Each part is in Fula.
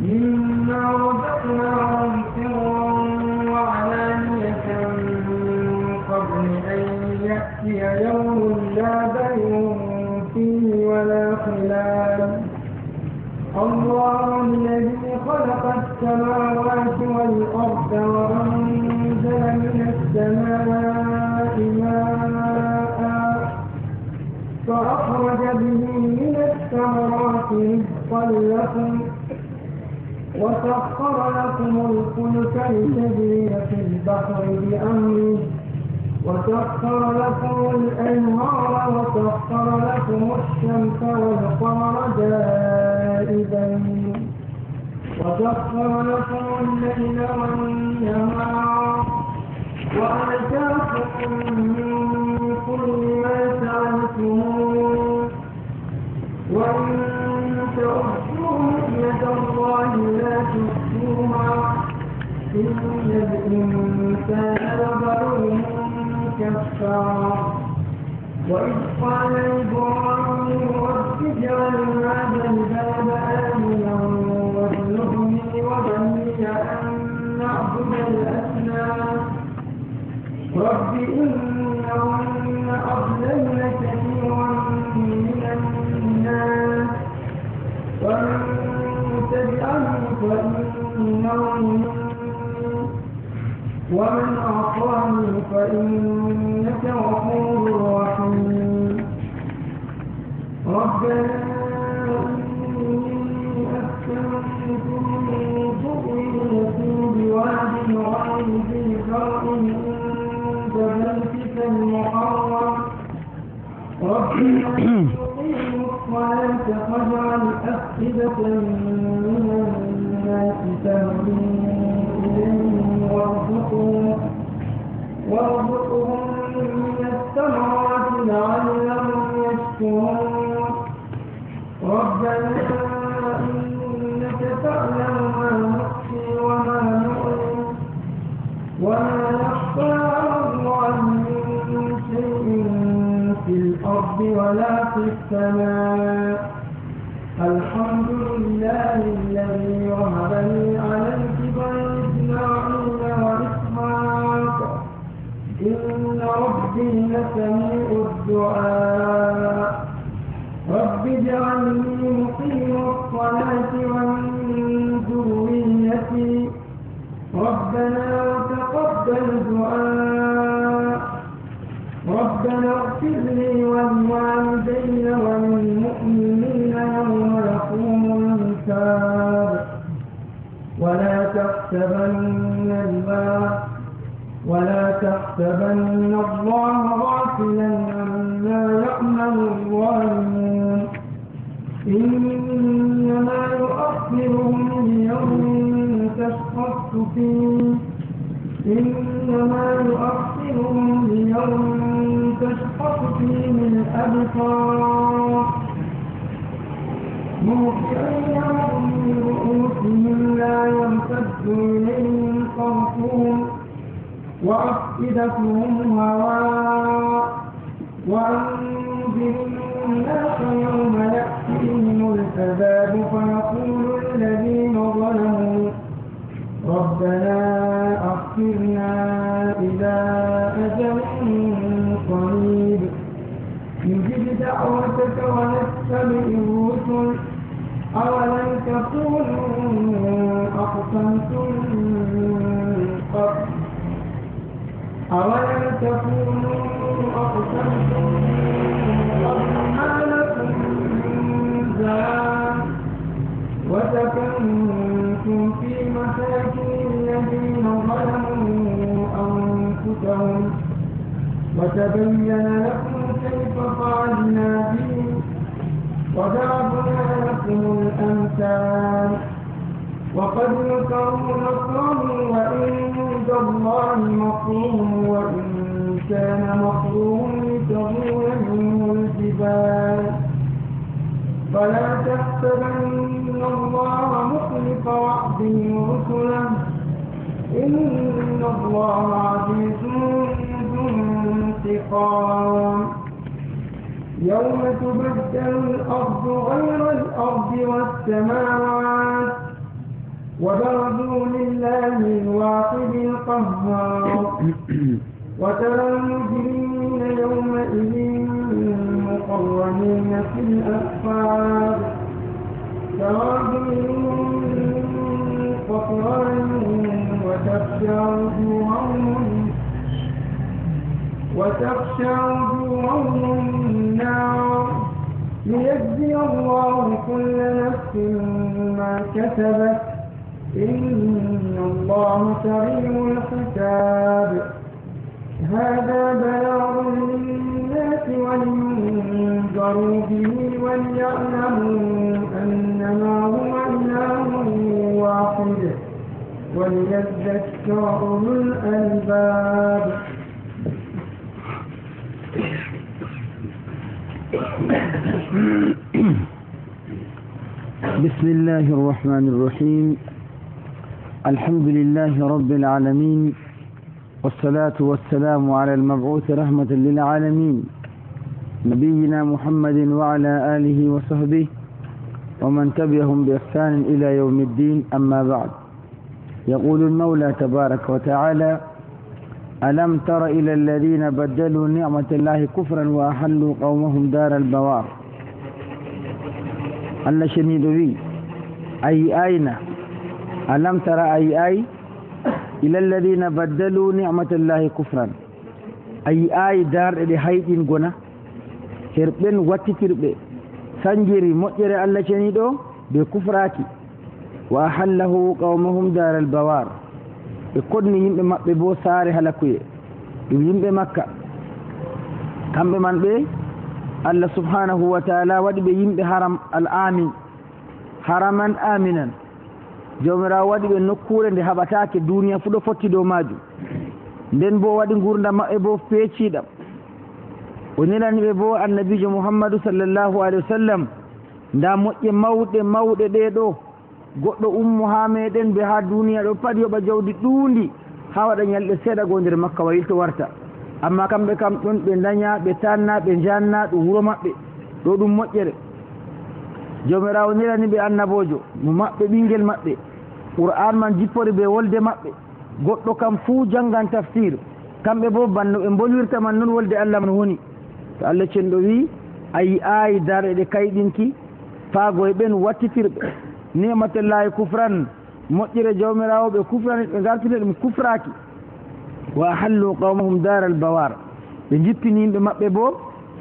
مما رزقناهم سرا وعلانية من قبل أن يأتي يوم لا بيع فيه ولا خلال. الله الذي خلق السماوات والأرض وأنزل من السماء ماء فأخرج به من الثمرات رزقا لكم وسخر لكم الفلك لتجري في البحر بأمره وسخر لكم الأنهار وسخر لكم الشمس والقمر دائبين وسخر لكم الليل والنهار وآتاكم من كل ما سألتموه وإن تعدوا نعمة الله لا تحصوها إن الإنسان لظلوم كفار. وإذ قال إبراهيم رب اجعل هذا البلد آمنا واجنبني وبني أن نعبد الأصنام رب إنهن أضللن كثيرا من الناس ومن تبعني فإنه ومن عصاني فإنك غفور رحيم. ربنا إني أسكنت من ذريتي بواد غير ذي زرع عند بيتك المحرم ربنا يقيموا الصلاة فاجعل أفئدة من الناس تهوي إليهم وارزقهم من الثمرات لعلهم يشكرون. ربنا إنك تعلم ما نخفي وما نعلن وما يخفى على الله من شيء في الأرض ولا في السماء. الحمد لله الذي وهب لي على الكبر إسماعيل وإسحاق إن ربي لسميع الدعاء. رب اجعلني مقيم الصلاة ومن ذريتي ربنا وتقبل دعاء. ربنا اغفر لي ولوالدي وللمؤمنين يوم يقوم الحساب. ولا تحسبن الله غافلا عما يعمل الظالمون إنما يؤخرهم ليوم تشخص فيه الأبصار مهطعين رؤوسهم لا يرتد إليهم طرفهم وأفئدتهم هواء. وأنذر الناس يوم يأتيهم العذاب فيقول الذين ظلموا ربنا أخرنا إلى أجل قريب نجب دعوتك ونتبع الرسل أولم تكونوا أقسمتم ما لكم من زاد وسكنتم في مساكن الذين ظلموا أنفسهم وتبين لكم كيف فعلنا بهم وضربنا لكم الأمثال. وقد مكروا مكرهم وعند الله مكرهم وإن كان مكرهم لتزول منه الجبال. فلا تحسبن الله مخلف وعده رسله إن الله عزيز ذو انتقام. يوم تبدل الأرض غير الأرض والسماوات وبرزوا لله الواحد القهار وترى المجرمين يومئذ مقرنين في الأصفاد سرابيلهم من قطران وتخشى وجوههم النار ليجزي الله كل نفس ما كسبت إن الله سريع الحساب هذا بلاغ للناس ولينذروا به وليعلموا أنما هو إله واحد وليذكر أولو الألباب. بسم الله الرحمن الرحيم الحمد لله رب العالمين والصلاة والسلام على المبعوث رحمة للعالمين نبينا محمد وعلى آله وصحبه ومن تبعهم بإحسان إلى يوم الدين أما بعد يقول المولى تبارك وتعالى ألم تر إلى الذين بدلوا نعمة الله كفرا وأحلوا قومهم دار البوار الله شنيد بي أي أين ألم تر أي إلى الذين بدلوا نعمة الله كفرا أي دار إلي حيثين قنا هربين واتتربي سنجري مؤجر الله شنيدو بكفراتي وأحله قومهم دار البوار يكون يمبي مابbe bo saare halakuye dum yimbe makka kambe man be Allah subhanahu wa ta'ala wadi be yimbe haram al-amin haraman aminan jomira wadi be nokkure nde habataake duniya fu do fotti do maju den bo wadi gurda mabbe bo feecidam onilani be bo annabijo muhammadu sallallahu alaihi wasallam nda mojje mawde de do goddo ummu ha meden be ha duniya do padi yoba jawdi duundi ha wada nyalde seda go nder makka wayilto warta amma kambe kam don be danya be tanna be janna do wuro mabbe do dum mojjere jomirawo nirani be annabojo mo mabbe bingel mabbe qur'an man jippori be wolde mabbe goddo kam fu jangan tafsir kambe bo banno be bolwirta man non wolde Allah man woni to Allah cendo wi ay dare de kaydinki faago e ben wattitirbe ni'matullahi kufran moƴƴire jawmirawo ɓe kufrani ɓe gartide ɗum kufraki wa ahallu qawmahum daral bawar ɓe jippini yimɓe maɓɓe bo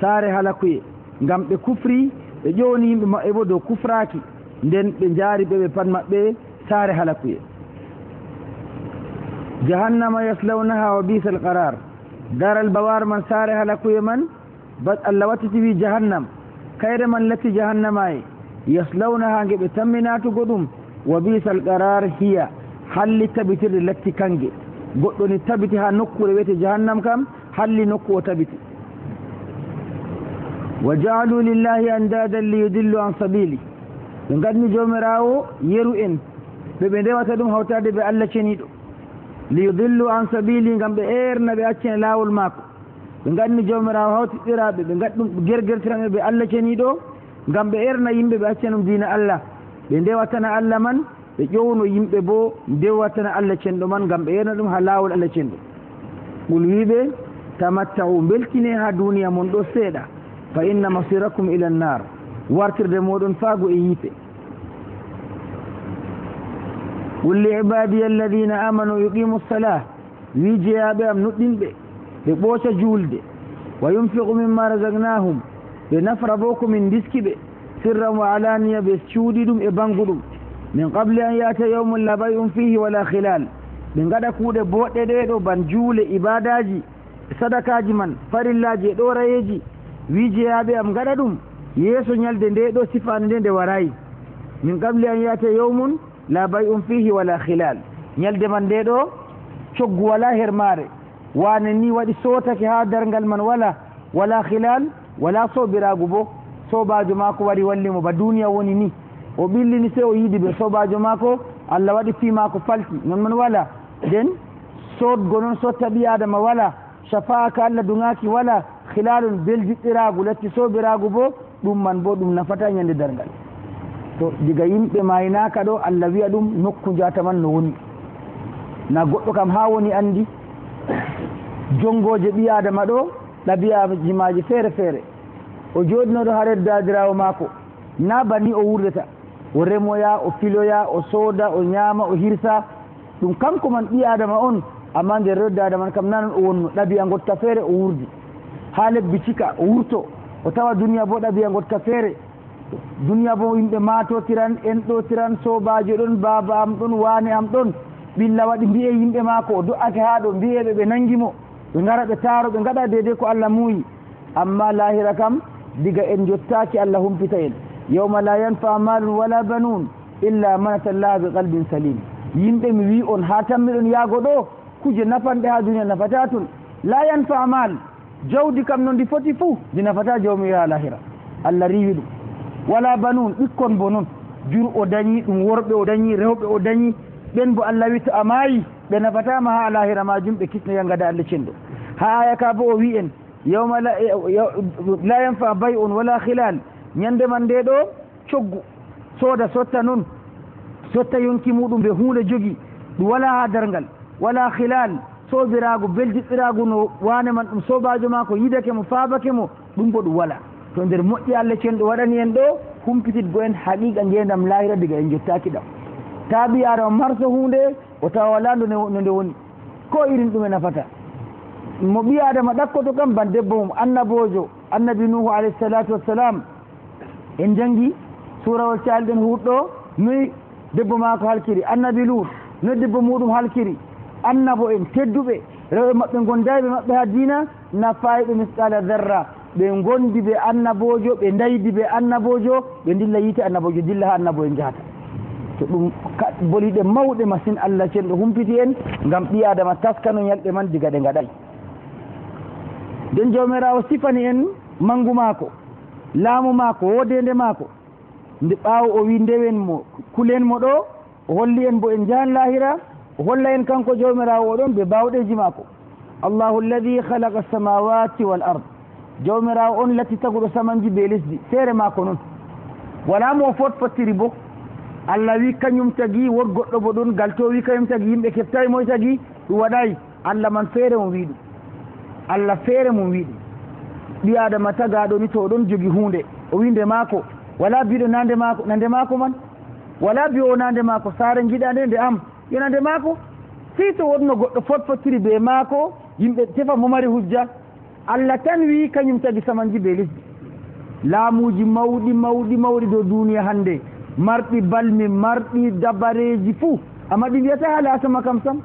saare halakuye ngam ɓe kufri ɓe ƴowni yimɓe maɓɓe bo dow kufraki nden ɓe jaari ɓe pat maɓɓe saare halakuye jahannama yaslawnaha wa bisa al qarar daral bawar man saare halakuye man bas Allah wattiti wi jahannam kayre man latti jahannama yaslawnaha ngeɓe tamminatugo ɗum wa bisal qarar hiya halli tabitirde latti kange goɗɗo ni tabiti ha nokkure wiyete jahannam kam halli nokku o tabiti wa jaalu lillahi andadan liyudillu an sabili ɓe gadni jomirawo yeru en ɓe ndewata ɗum hawtade ɓe Allah ceniɗo liyudillu an sabili ngam ɓe erna ɓe accene lawol maako ɓe gadni jomirawo hawtiɗiraɓe ɓe gaddi ɗum gergertiranɓe ɓe Allah ceniɗo ngam ɓe erna yimɓe ɓe accanum diina Allah ɓe ndewatana Allah man ɓe ƴowno yimɓe bo ndewatana Allah cenɗo man ngam ɓe erna ɗum ha lawol Allah cenɗo ɓul wiɓe tamatta'u beltine ha duniya mon ɗo seeɗa fa inna masirakum ila nnar wartirde moɗon faago e yiite qul li ibadiya alladina amanu yuqimu ssalah wi jeyaɓe am nuɗɗinɓe ɓe ɓooca julde wa yunfiqu mimma razaqnahum ɓe nafra bo komin diskiɓe sirran wa alaniya ɓe cuuɗi ɗum e bangu ɗum min qable an yata yawmun la bay'un fihi wala khilal ɓe gaɗa kuuɗe boɗɗe ɗe ɗo ban juule ibadaji sadakaji man farillaji e ɗorayeji wi jeyaɓe am gaɗa ɗum yeeso ñalde nde ɗo sifani nde warayi min qable an yata yawmun la bay'un fihi wala khilal ñalde man nde ɗo coggu wala hermare wane ni waɗi sotake ha dargal man wala khilal wala sobiragu bo sobajo mako wari wallimo ba duniya woni ni o ɓillini se o yiidi ɓe sobajo mako Allah waɗi fi mako falti non man wala nden sodgo noon sotta ɓi adama wala shafaka Allah dungaki wala khilalun beljiɗɗiragu latti sobiragu bo ɗum man bo ɗum nafata ñande dargal to diga yimɓe maynaka ɗo Allah wi'a ɗum nokku jataman no woni na goɗɗo kam ha woni andi jongoje ɓi adama ɗo ɗabi'aji maji feere feere o joɗinoɗo ha nder dadirawo maako na banni o wurdata o remoya o filoya o sooda o ñaama o hirsa ɗum kanko man ɓi adama on amma nder redde adama kam nanon o wonno ɗabi'a gotta feere o wurdi ha lebbi cika o wurto o tawa duniya bo ɗabi'a gotta feere duniya bo yimɓe matotiran en ɗotiran sobajo ɗon baba am ɗon wane am ɗon ɓilla waɗi mbiye yimɓe maako o do'ake ha ɗo mbiyeɓe ɓe nangimo ɓe gara ɓe taaro ɓe gaɗa deydey ko Allah muuyi amma lahira kam diga en jottaki Allah humpita en yawma la yanfa malun wala banun illa man atallaha bi qalbin salim yimɓe mi wi on ha tammiɗon yaago ɗo kuje nafanɗe ha duniya nafata tun la yanfa mal jawdi kam no ndi foti fuu ndi nafata jawmiya lahira Allah riwi ɗum wala banun ɓikkon bo noon jur o dañi ɗum worɓe o dañi rewɓe o dañi ɓen bo Allah wi to a maayi ɓe nafatama ha lahira majum ɓe kisnoya gada Allah cenɗo ha aya ka bo o wi en yawma la yanfa bay'un wala khilal ñande man nde ɗo coggu sooda sotta noon sotta yonki muɗum ɓe hunde jogi ɗum wala ha dargal wala khilal sobirago beldiɗɗirago no wane man ɗum sobajo ma ko yidake mo fabake mo ɗum bo ɗum wala to nder moƴƴi Allah cenɗo waɗani en ɗo humpititgo en haqiqa ngendam lahira diga en jottaki ɗam ta ɓi adama marso hunde o tawa wala no nde woni ko irin ɗum e nafata mo ɓi adama ɗakkoto kam ban debbo mum annabojo annabi nuhu alayhi salatu wassalam en jangi surawol calɗen huɗɗo noyi debbo mako halkiri annabi lut noyi debbo muɗum halkiri annabo en tedduɓe rewɓe maɓɓe gondayɓe maɓɓe ha dina nafayiɓe misqala darra ɓe gondi ɓe annabojo ɓe daydi ɓe annabojo ɓe dilla yiite annabojo dilla ha annabo en jahata to ɗum boliɗe mawɗe masine Allah cenɗo humpiti en gam ɓi adama taskano ñalɗe man diga ɗe gaɗay nden jawmirawo sifani en mangu maako laamu maako wodende maako nde ɓaawo o wi ndewen mo kulen mo ɗo o holli en bo en jahan lahira o holla en kanko jawmirawo oɗon ɓe bawɗeji maako allahu alladi halaqa samawati wal ard jawmirawo on latti taguɗo samanji be lesdi feere maako noon wala mo fotfotiri bo Allah wi kañum tagi won goɗɗo bo ɗon gal to wi kañum tagi yimɓe keftayi moye tagi ɗum waɗayi Allah man feere mo wi ɗum Allah feere mum wi ɗum ɓi adama tagaɗo ni to oɗon jogi hunde o wi nde maako wala biɗo nande maako man wala bi o nande maako saare jiɗa nde nde am yo nande maako si to wonno goɗɗo fotfotiri be maako yimɓe tefa mo mari hujja Allah tan wi kañum tagi samanji be lesdi laamuji mawɗi dow duniya hande marɗi balmi marɗi dabareji fuu amma ɗi wiyata haala asama kam sam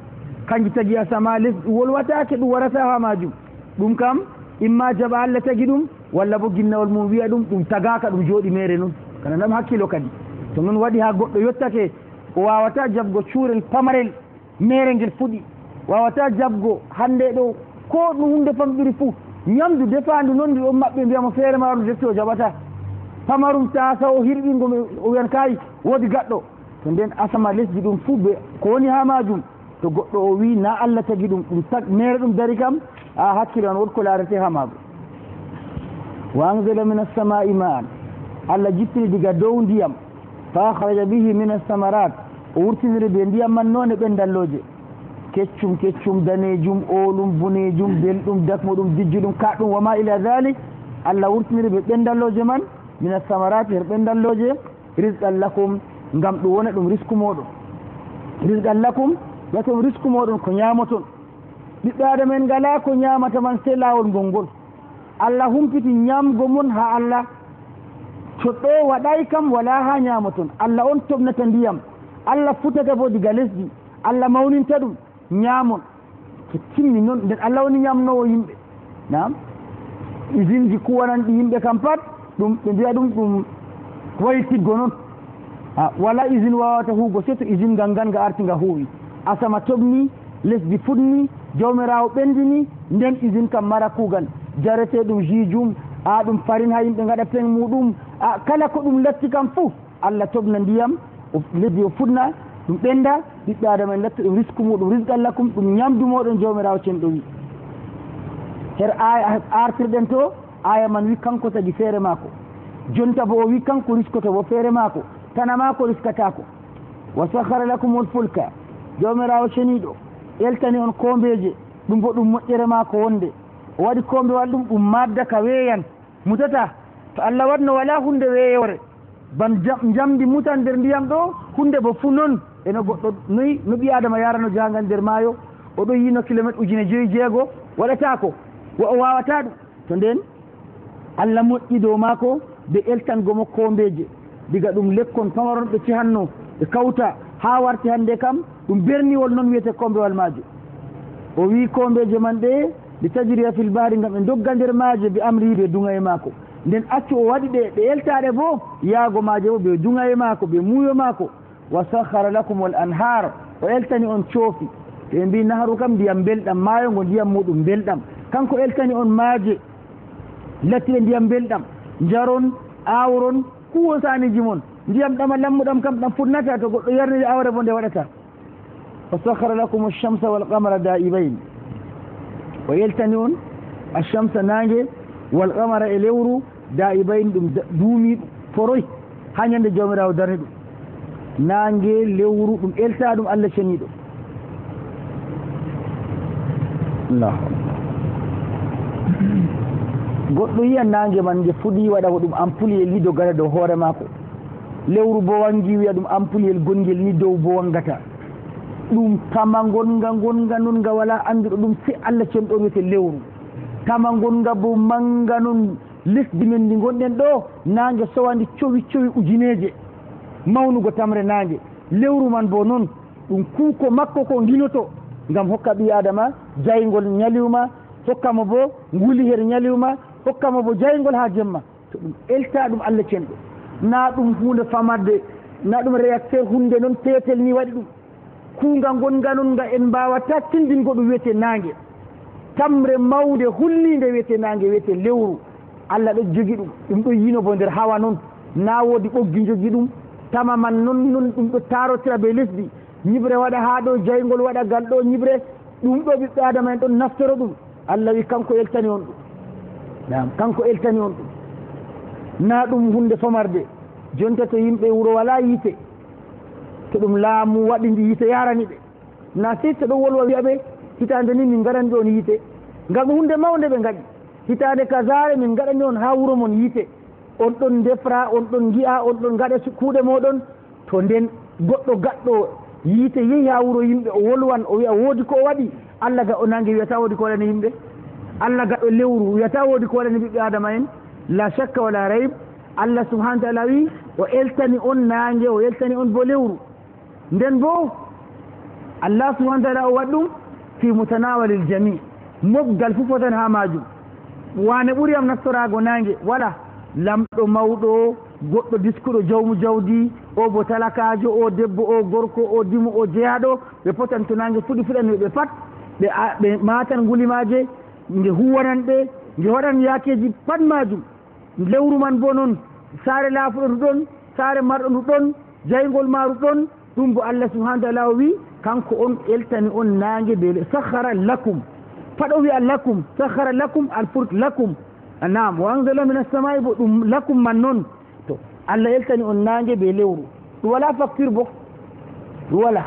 kanji tagi asama lesdi wolwatake ɗum warata ha majum ɗum kam imma jaɓa Allah tagi ɗum walla bo ginnawol mum wiya ɗum tagaka ɗum jooɗi mere noon kana nam hakkilo kadi to noon waɗi ha goɗɗo yottake o wawata jabgo cuurel pamarel mere ngel fuɗi wawata jabgo hande ɗo ko ɗum hunde famɗiri fuu ñamdu defandu noon ndi on maɓɓe mbiyamo feere ma ɗum defte o jaɓata pamarum tasa o hirɓingo o wiyan kayi woodi gaɗɗo to nden asama lesdi ɗum fuu ɓe ko woni ha majum to goɗɗo o wi na Allah tagi ɗum mere ɗum dari kam a hakkilo on woɗ ko larete ha maago wa anzala min as-sama'i ma'an Allah jippini diga dow ndiyam fa akhraja bihi min as-samarat o wurtiniri be ndiyam man noon e ɓendalloje keccum danejum oɗum bunejum belɗum dakmuɗum dijjuɗum kaɗɗum wama ila dhalik Allah wurtiniri ɓe ɓendalloje man min as-samarati her ɓendalloje rizqan lakum ngam ɗum wona ɗum risque moɗon rizqan lakum watum risque moɗon ko ñamoton ɓiɓɓe adama en ngala ko ñamata man sey lawol ngol Allah humpiti ñamgo mon ha Allah to ɗo waɗay kam wala ha ñamaton Allah on tobnata ndiyam Allah futata bo diga lesdi Allah mawninta ɗum ñamon to timmi noon nden Allah woni ñamnowo yimɓe nam usine ji kuwananɗi yimɓe kam pat ɗum ɓe mbiya ɗum waytiggo noon wala usine wawata huugo surtout usine ngal nga arti nga huuwi asama tobni lesdi fuɗni jawmirawo ɓendini nden usine kam mara kuugal jarete ɗum jijum ɗum farine ha yimɓe gaɗa pen muɗum kala ko ɗum latti kam fuu Allah tobna ndiyam lesdi o fuɗna ɗum ɓenda ɓiɓɓe adama en latta ɗum risque muɗum rizqan lakum ɗum ñamdu moɗon jawmirawo cenɗo wi her aya artirɗen to aya man wi kanko tagi feere maako jonta bo o wi kanko riskoto bo feere maako tanama ko riskatako wa sakhara lakumul fulka jomirawo ceniɗo eltani on kombeje ɗum bo ɗum moƴƴere ma ko wonde o waɗi kombewal ɗum madda ka weeyan mutata to Allah waɗno wala hunde weeyore ban jamdi mutan nder ndiyam ɗo hunde bo fu noon eno goɗɗo noyi no ɓi adama yarano jangal nder maayo oɗo yino kilométre 5,6 waɗatako o wawata ɗum to nden Allah moƴƴi dow maako ɓe eltangomo kombeje diga ɗum lekkon pamaron ɓe cihanno ɓe kawta ha warti hande kam ɗum berniwol noon wiyete kombewal maajo o wi kombeje man ɗe ɗi tajiriya fil bahri ngam ɓe dogga nder maaje ɓe amri ɓe dunga e maako nden accu o waɗi ɗe ɓe eltaɗe bo yaago maaje bo ɓe dunga e maako ɓe muuyo maako wa sahara lakum wal anhar o eltani on coofi ɓe mbi naharu kam ndiyam belɗam maayo ngo ndiyam muɗum belɗam kanko eltani on maaje lattiɗe ndiyam belɗam jaron awron kuwon saniji mon ndiyam ɗama lammuɗam kam ɗam funnata to goɗɗo yarniri awre bo nde waɗata wa sahara lakum alchamsa walqamara da'ibain o yeltani on alchamsa nangue walqamara e lewru da'ibain ɗum duumi foroy ha ñande jawmirawo darni ɗum nangue lewru ɗum elta ɗum Allah ceniɗo goɗɗo yiya nangue man nde fuɗi waɗa ko ɗum ampuliyel ni dogata dow hoore mako lewru bo wangi wiya ɗum ampuliyel gongel ni dow bo wangata ɗum tama gonga nonga wala anduɗo ɗum si Allah cenɗo wiyete lewru tama gonga bo manga non lesdi men ndi gonɗen ɗo nangue sowandi cowi ujineje mawnugo tamre nangue lewru man bo noon ɗum kuuko makko ko guinoto ngam hokka ɓi adama jaygol ñaliwma hokkamo bo nguliher ñaliwma hokkamo bo jaygol ha jemma to ɗum elta ɗum Allah cenɗo na ɗum hunde famarde na ɗum réacteur hunde noon peetel ni waɗi ɗum kuuga gonga noon nga en mbawata tindingo ɗum wiyete nangue tamre mawde hullinde wiyete nangue wiyete lewru Allah ɗo jogi ɗum ɗo yino bo nder hawa noon na woodi ɓoggi jogi ɗum tama man non ɗum ɗo tarotira be lesdi ñibre waɗa ha ɗo jaygol waɗa gal ɗo ñibre ɗum ɗo ɓiɓɓe adama en ɗon naftoro ɗum Allah wi kanko eltani on ɗum kanko eltani on ɗum na ɗum hunde famarde jonta to yimɓe wuro wala yiite to ɗum laamu waɗi yiite yarani ɓe na sirta ɗo wolwa wiyaɓe hitande ni min gaɗani on yiite ngam hunde mawde ɓe gaɗi hitande kasare min gaɗani on ha wuro mon yiite on ɗon defra on ɗon gi'a on ɗon gaɗa kuuɗe moɗon to nden goɗɗo gaɗɗo yiite yehi ha wuro yimɓe o wolwan o wiya woodi ko waɗi Allah gaɗɗo nangue wiyata woodi ko waɗani yimɓe Allah gaɗɗo lewru wiyata woodi ko waɗani ɓiɓɓe adama en la shakka wala rayb Allah subhanahu wa ta'ala wi o eltani on nangue o eltani on bo lewru nden bo Allah subhanahu wa ta'ala o waɗi ɗum fi mutanawalil jami mobgal fu fotan ha majum wane ɓuuri am naftorago nangue waɗa lamɗo mawɗo goɗɗo diskuɗo jawmu jawdi o bo talakajo o debbo o gorko o dimu o jeyaɗo ɓe potan to nangue fuɗi fuɗani ɓe pat ɓe matan gulimaje nde huwanan ɓe nde waɗan yakeji pat majum lewru man bo noon saare laafuɗo ɗon saare marɗo ndu ɗon jaygol maru ɗon ɗum bo Allah subhanahu wa ta'ala wi kanko on eltani on nangue be sahara lakum faɗo wiya lakum sahara lakum alfurk lakum nam wa anzala min as-samai bo ɗum lakum man noon to Allah eltani on nangue be lewru ɗum wala facture bo ɗum wala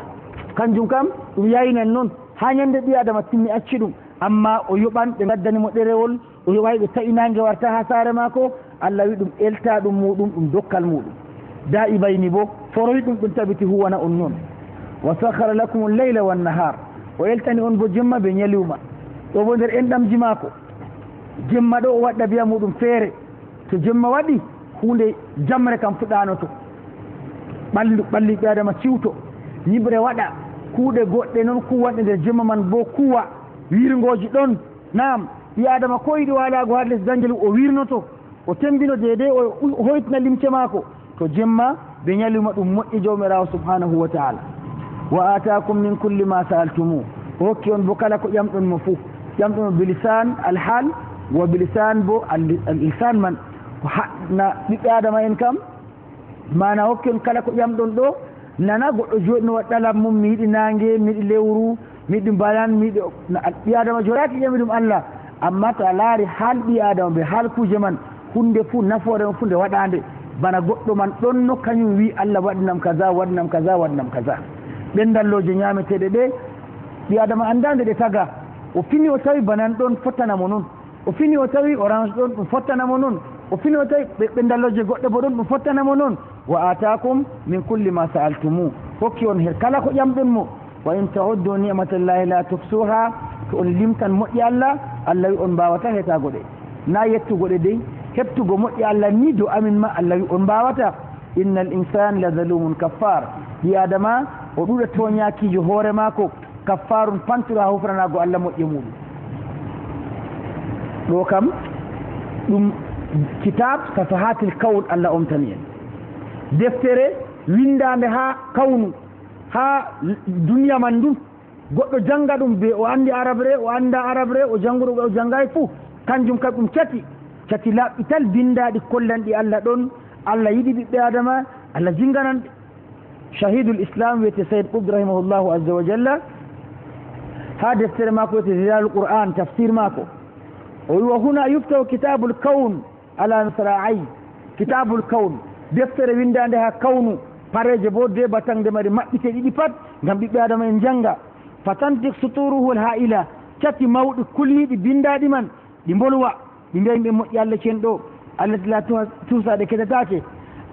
kanjum kam ɗum yayinan noon ha ñande ɓi adama timmi acci ɗum amma o yoɓan ɓe gaddanimo ɗerewol o yoɓay ɓe tawi nangue warta ha saare mako Allah wi ɗum elta ɗum muɗum ɗum dokkal muɗum da'ibayni bo foroy ɗum tabiti huwana on noon wa sahara lakum al-layla wan-nahar o eltani on bo jemma be ñaliwma ɗo bo nder enɗamji mako jemma ɗo o waɗɗa biya muɗum feere to jemma waɗi hunde jamre kam fuɗanoto ɓalli ɓe adama ciwto ñibre waɗa kuuɗe goɗɗe noon kuwanɗe nder jemma man bo kuwa wirgoji ɗon nam ɓi adama ko yiɗi walago ha les danguel o wirnoto o tembino deede o hoytina limce mako to jemma ɓe ñalima ɗum moƴƴi jawmirawo subhanahu wa ta'ala wa atakum min kulli ma sa'altumu o hokki on bo kala ko ƴamɗon mo fuu ƴamɗon bilisan alhal wa bilisan bo al-lisan man na ɓiɓɓe adama en kam mana hokki on kala ko ƴamɗon ɗo nana goɗɗo joɗino waɗɗalam mum mi yiɗi nangue mi yiɗi lewru mi yiɗi mbalan mi yiɗi ɓi adama joɗaki ƴami ɗum Allah amma to a laari haal ɓi adama ɓe haal kuje man hunde fuu nafoore on fu nde waɗande bana goɗɗo man ɗonno kañum wi Allah waɗinam kaza waɗinam kaza waɗinam kaza ɓendalloje ñameteɗe ɗe ɓi adama andande ɗe taga o fini o tawi banan ɗon fottanamo noon o fini o tawi orange ɗon ɗum fottanamo noon o fini o tawi ɓendalloje goɗɗe bo ɗon ɗum fottanamo noon wa atakum min kulli ma sa'altumu hokki on her kala ko ƴamɗon mo wa in ta'uddu ni'matallahi la tuhsuha to on limtan moƴƴi Allah Allah wi on mbawata hetago ɗe na yettugo ɗe dey heɓtugo moƴƴi Allah ni do amin ma Allah wi on mbawata innal insana la zalumun kaffar ɓi adama o ɗuɗa toñakijo hoore maako kaffarun pantuɗo ha hufranago Allah moƴƴe muɗum ɗo kam ɗum kitab safahatil kawn Allah omtani en deftere windande ha kawnu ha duniya man ndun goɗɗo janga ɗum be o andi arabre o anda arabre o janguɗo o jangay fuu kanjum kam ɗum cati laɓɓital bindaɗi kollanɗi Allah ɗon Allah yiɗi ɓiɓɓe adama Allah jinganan shahidul islam wiyete sayyid qutb rahimahullahu azza wa jalla ha deftere mako wiyete zilalul qur'an tafsir mako o wi wa huna yuftahu kitabul kawn ala misra'ai kitabul kawn deftere windande ha kawnu pareje bo de batangde mari maɓɓite ɗiɗi pat ngam ɓiɓɓe adama en janga fatantik suturuhu ha'ila cati mawɗi kulniɗi bindaɗi man ɗi bolwa ɗi mbiya yimɓe moƴƴi Allah cen ɗo allati la tusaɗe ketatake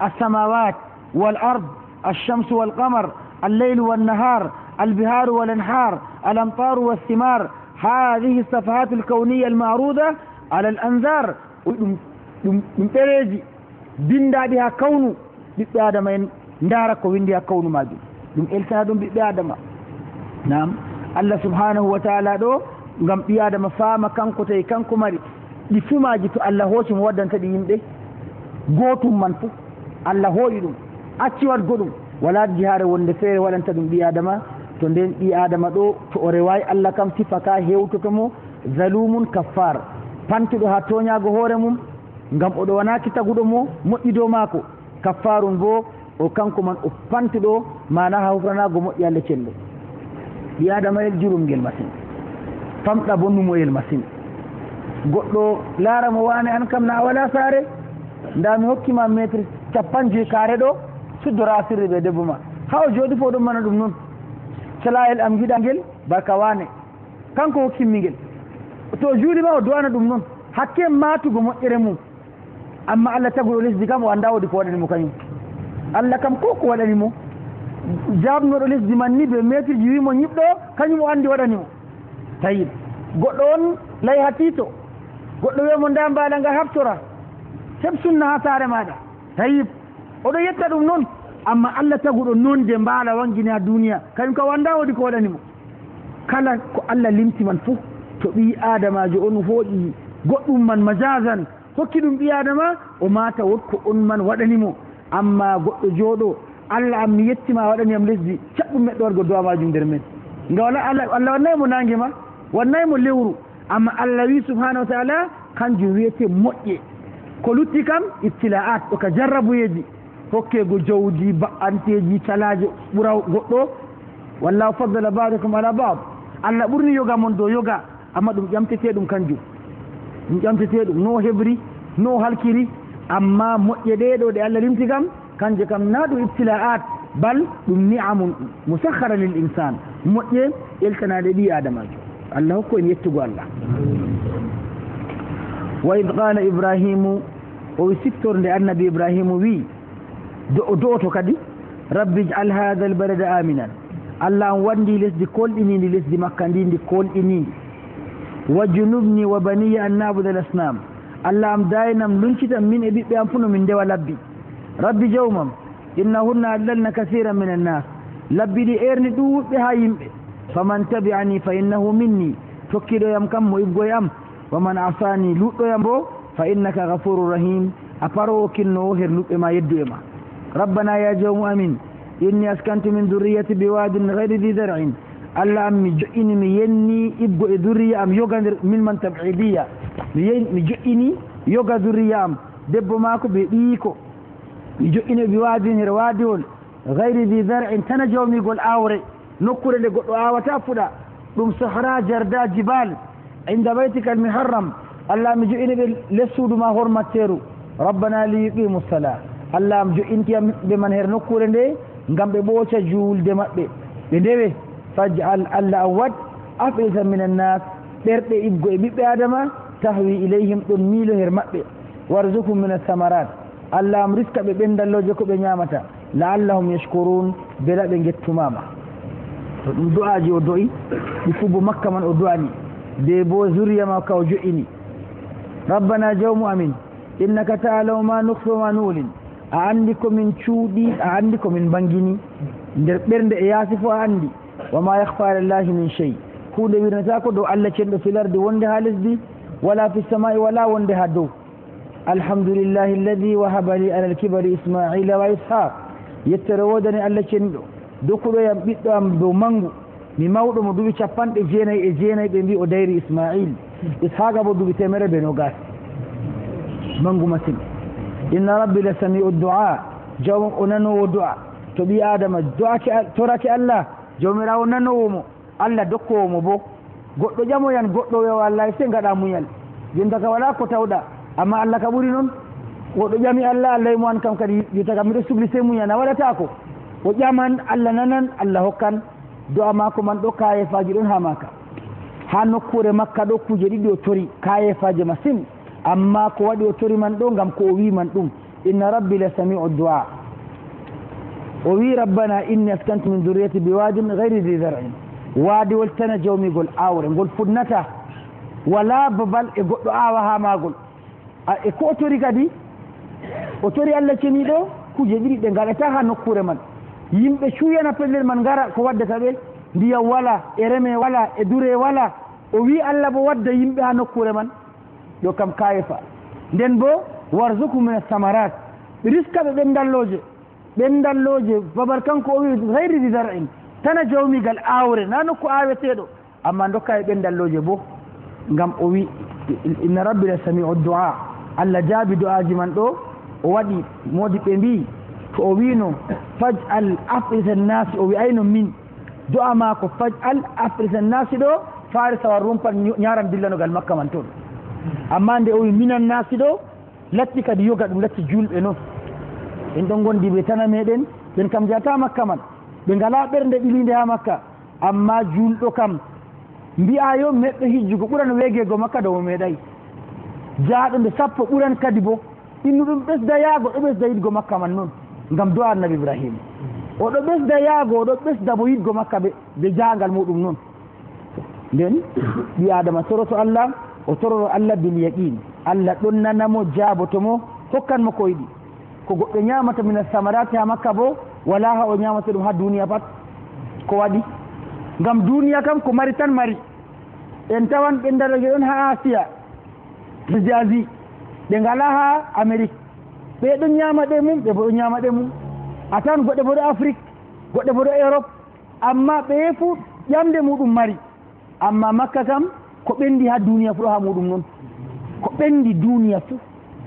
as-samawat wal ard الشمس والقمر الليل والنهار البهار والانهار الامطار والثمار هذه الصفحات الكونية المعروضة على الأنظار ɗum ɗereji bindaɗi ha kawnu ɓiɓɓe adama en ndara ko windi ha kawnu majum ɗum eltana ɗum ɓiɓɓe adama nam Allah subhanahu wa ta'ala ɗo ngam ɓi adama faama kanko tawi kanko mari ɗi fumaji to Allah hooci mo waddanta ɗi yimɓe gotum man fu Allah hooƴi ɗum acci wadgo ɗum wala jihaare wonde feere waɗanta ɗum ɓi adama to nden ɓi adama ɗo to o rewayi Allah kam sifa ka hewtotomo zalumun kaffar pantuɗo ha toñago hoore mum ngam oɗo wanaki taguɗo mo moƴƴi dow maako kaffarun bo o kanko man o pantuɗo mana ha hufranago moƴƴi Allah cenɗo ɓi adama el jurumgel masine famɗa bo numoyel masine goɗɗo laara mo wane an kam na a wala saare nda mi hokkima métre 50 kaare ɗo suddora sirri ɓe debbo ma ha o jooɗi fo ɗum mana ɗum noon salayel am giɗa ngel barka wane kanko hokkimmi ngel to juuɗi ma o duwana ɗum noon hakke matugo moƴƴere mum amma Allah taguɗo lesdi kam o anda wodi ko waɗanimo kañum Allah kam ko waɗanimo jabnoɗo lesdi man ni ɓe métre ji wimo ñiɓɗo kañum o andi waɗanimo tayi goɗɗo on lay ha tiito goɗɗo wiyamo nda mbaɗa nga habtora heɓ sunna ha saare maɗa tayi oɗo yetta ɗum noon amma Allah taguɗo noon de mbaala wangini ha duniya kañum ka wanda wodi ko waɗanimo kala ko Allah limti man fof to ɓi adamajo on hooƴi goɗɗum man majasan hokki ɗum ɓi adama o mata wotko on man waɗanimo amma goɗɗo jooɗo Allah am mi yettima waɗaniyam lesdi caɓɗum neɗɗo wargo dowa majum nder men nga wala Allah wannayimo nangue ma wannayimo lewru amma Allah wi subhanahu wa ta'ala kanjum wiyete moƴƴe ko lutti kam ibtila'at ɗo ka jarrabuyeji hokkego jawdi ba'anteji calaje ɓura goɗɗo wallahu faddala ba'dakum ala ba'd Allah ɓurni yoga mon dow yoga amma ɗum ƴamtete ɗum kanjum ɗum ƴamtete ɗum no heɓri no halkiri amma moƴƴe ɗeɗo ɗe Allah limti kam kanje kam na ɗum ibtila'at bal ɗum ni'amun musakhara lil insan moƴƴe eltanade ɓi adamajo Allah hokko en yettugo Allah wa id qala ibrahimu o siftorde annabi ibrahimu wi do'oto kadi rabbi ij'al hadha albalada aminan Allah an wandi lesdi kolɗinindi lesdi makka ndi kolɗinindi wa junubni wa baniya an nabuda al-asnam Allah am daynam luncitam min e ɓiɓɓe am fu no min ndewa labbi rabbi jawmam innahunna adlalna kasiran min annas labbi ɗi erni ɗuɓɓe ha yimɓe faman tabi'ani fa innahu minni tokkiɗoyam kam mo ibgoyam waman asani luɗɗoyam bo fa innaka ghafurur rahim a parowo kinnowo her luɓɓe ma yeddu e ma rabbana ya jawmu amin inni askantu min dhurriyyati biwadin ghayri dhi zar'in Allah am mi jo'ini mi yenni ibgo e dhurriya am yoga nder min man tab'idiyya mi jo'ini yoga dhurriya am debbo mako be ɓiiko mi jo'ini biwadin her wadiwol ghayri dhi zar'in tana jawmigol awre nokkure nde goɗɗo awata fuɗa ɗum sahara jarda jibal inda baytika almuharram Allah mi jo'ini ɓe less suudu ma hormatteru rabbana li yuqimu sala Allah am jo'intiyam ɓe man her nokkure nde ngam ɓe ɓooca juulde maɓɓe ɓe ndewe faj'al Allah am wad afisa min annas ɓerɗe iggo e ɓiɓɓe adama tahwi ilayhim ɗon miilo her maɓɓe warzukum min athamarat Allah am riska ɓe ɓendalloje ko ɓe ñamata la'allahum yashkurun bela ɓe gettumama to ɗum du'aji o do'i ɗi fu bo makka man o du'ani be bo zuriya ma ka o jo'ini rabbana jawmu amin innaka ta'lamu ma nukhfi wa ma nu'lin a andi komin cuuɗi a andi komin bangini nder ɓernde e yaasi fo a andi wa ma yakhfa alallahi min shay hunde wirnata ko dow Allah cenɗo filarde wonde ha lesdi wala fi samai wala wonde ha dow alhamdulillahi alladi wahaba li ala alkibari ismaila wa ishaq yettere wodani Allah cenɗo dokkuɗoyam ɓiɗɗo am dow mangu mi mawɗo mo duuɓi 99 ɓe mbi o dayri ismail ishaqa bo duuɓi 120 mangu masine inna rabbi la sami'u du'a jawm o nanowo du'a to ɓi adama torake Allah jawmirawo nanowo mo Allah dokkowo mo bo goɗɗo ƴamoyan goɗɗo wiya wallahi se gaɗa muñal jonta ka wala ko tawɗa amma Allah ka ɓuri noon goɗɗo ƴami Allah Allah mo an kam kadi wiyata kam mbiɗo sugli se muñal a waɗata ko o ƴaman Allah nanan Allah hokkan du'a mako man ɗo kayefaji ɗon ha maka ha nokkure makka ɗo kuje ɗiɗi o tori kayefaji masine amma ko waɗi o tori man ɗo gam ko o wi man ɗum inna rabbi la sami'u du'a o wi rabbana inni askantu min dhurriyyati biwadin ghayri dhi zar'in waadi woltana jawmigol awre ngol funnata wala babal e goɗɗo awa ha magol e ko o tori kadi o tori Allah ceniɗo kuje ɗiɗi ɗe gaɗata ha nokkure man yimɓe cuuyana pellel man gara ko waddata ɓe ndiyam wala e reme wala e dure wala o wi Allah bo wadda yimɓe ha nokkure man ɗo kam kayefa nden bo warzuku min samarat riska ɓe ɓendalloje babal kanko o wi gayri di zar'in tana jawmigal awre na nokku aweteɗo amma dokka e ɓendalloje bo ngam o wi inna rabbi la sami'u du'a Allah jaabi du'aji man ɗo o waɗi modi ɓe mbi to o wino faj'al afrisa nnasi o wi'ayno min du'a mako faj'al afrisa nnasi ɗo farisa wa rumpat ñaran dillanogal makka man toon amma nde o wi minan nasi ɗo latti kadi yoga ɗum latti julɓe noon en ɗon gondi ɓe tana meɗen ɓen kam jata makka man ɓe ngala ɓernde ɓilinde ha makka amma julɗo kam mbi'a yo meɗɗo hijjugo ɓuran weegego makka dow meeɗayi jaaɗo nde sappo ɓuran kadi bo innu ɗum ɓesda yaago ɗo ɓesda yiɗgo makka man noon ngam du'a annabi ibrahima oɗo ɓesda yaago oɗo ɓesda bo yiɗgo makka ɓe jaangal muɗum noon nden ɓi adama toroto Allah o tororo Allah bil yaqin Allah ɗon nanamo jaabotomo hokkanmo ko yiɗi ko goɗɗo ñamata mina samarati ha makka bo wala ha o ñamata ɗum ha duniya pat ko waɗi ngam duniya kam ko mari tan mari en tawan ɓe daroje ɗon ha Asia lesdi Asie ɓe ngala ha Amérique ɓe ɗon ñamaɗe mum ɓe bo ɗon ñamaɗe mum a tawan goɗɗe bo ɗo Afrique goɗɗe bo ɗo Europe amma ɓe fu ƴamde muɗum mari amma makka kam ko ɓendi ha duniya fu ɗo ha muɗum noon ko ɓendi duniya fu